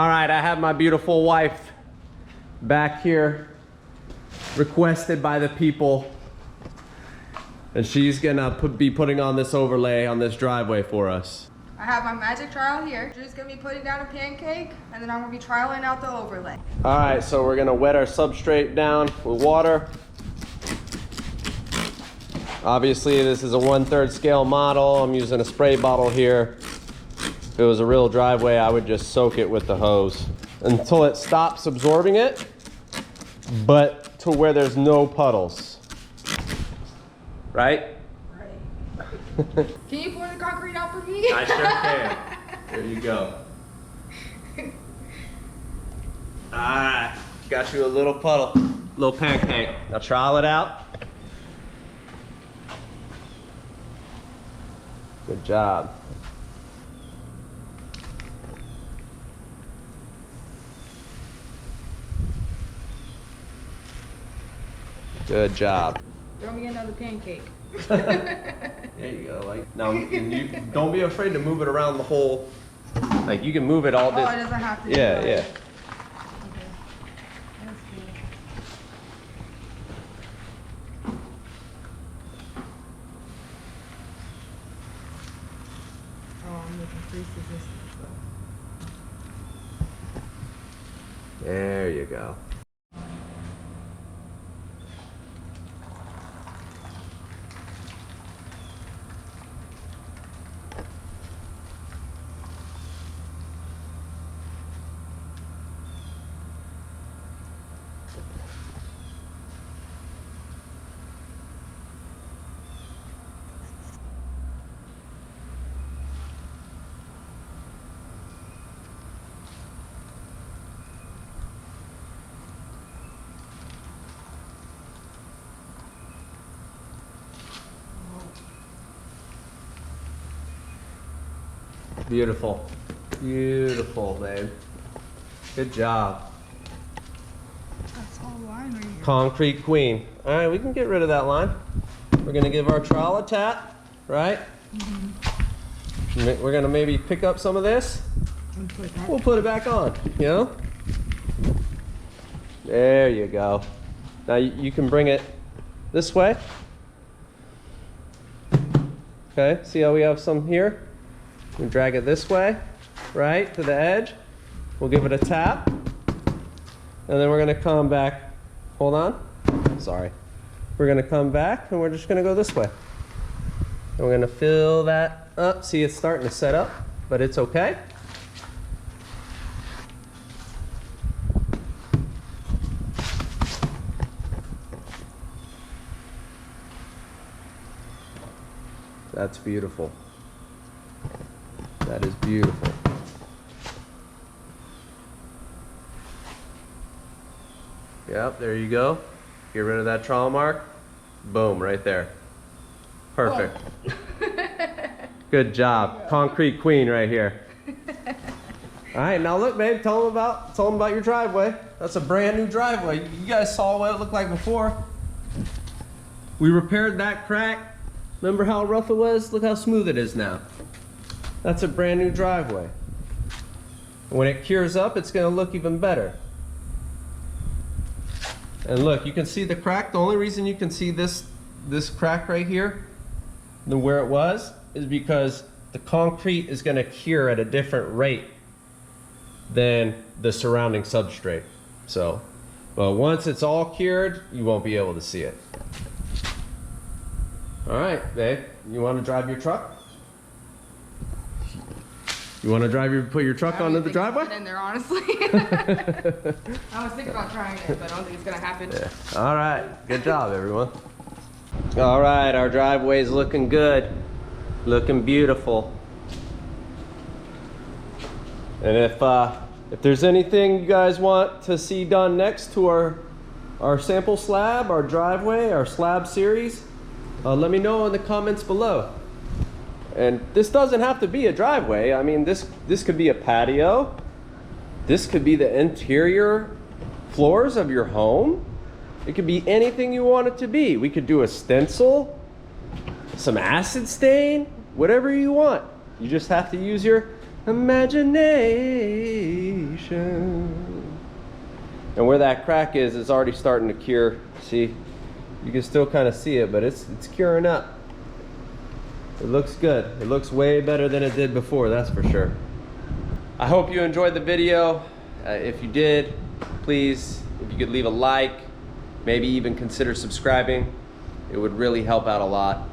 All right, I have my beautiful wife back here, requested by the people. And she's gonna be putting on this overlay on this driveway for us. I have my magic trowel here. Drew's gonna be putting down a pancake, and then I'm gonna be trialing out the overlay. All right, so we're gonna wet our substrate down with water. Obviously, this is a 1/3 scale model. I'm using a spray bottle here. If it was a real driveway, I would just soak it with the hose until it stops absorbing it, but to where there's no puddles. Right? Right. Can you pour the concrete out for me? I sure can. There you go. Alright, got you a little puddle, little pancake. Now trowel it out. Good job. Good job. Throw me another pancake. There you go. Like now, and you don't be afraid to move it around the whole. Like you can move it all. Oh, it doesn't have to. Yeah, yeah. Okay. That's good. Oh, I'm looking crease resistance though. There you go. Beautiful. Beautiful, babe. Good job. That's all line right here. Concrete queen. All right, we can get rid of that line. We're gonna give our trowel a tap, right? We're gonna maybe pick up some of this. We'll put it back on, you know? There you go. Now you can bring it this way. Okay, see how we have some here? We drag it this way, right, to the edge. We'll give it a tap. And then we're gonna come back. Hold on. Sorry. We're gonna come back and we're just gonna go this way. And we're gonna fill that up. See, it's starting to set up, but it's okay. That's beautiful. That is beautiful. Yep, there you go. Get rid of that trowel mark. Boom, right there. Perfect. Good job. Concrete queen right here. All right, now look, babe, tell them about your driveway. That's a brand new driveway. You guys saw what it looked like before. We repaired that crack. Remember how rough it was? Look how smooth it is now. That's a brand new driveway. When it cures up, it's gonna look even better. And look, you can see the crack. The only reason you can see this crack right here than where it was is because the concrete is gonna cure at a different rate than the surrounding substrate. So, but once it's all cured, you won't be able to see it. All right, babe, you wanna drive your truck? You want to put your truck onto the driveway? In there, honestly. I was thinking about trying it, but I don't think it's gonna happen. Yeah. All right, good job, everyone. All right, our driveway's looking good, looking beautiful. And if there's anything you guys want to see done next to our sample slab, our driveway, our slab series, let me know in the comments below. And this doesn't have to be a driveway. I mean, this could be a patio. This could be the interior floors of your home. It could be anything you want it to be. We could do a stencil, some acid stain, whatever you want. You just have to use your Imagination. And where that crack is, it's already starting to cure. See, you can still kind of see it, but it's curing up. It looks good. It looks way better than it did before, that's for sure. I hope you enjoyed the video. If you did, please, if you could leave a like, maybe even consider subscribing. It would really help out a lot.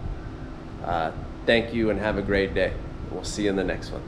Thank you and have a great day. We'll see you in the next one.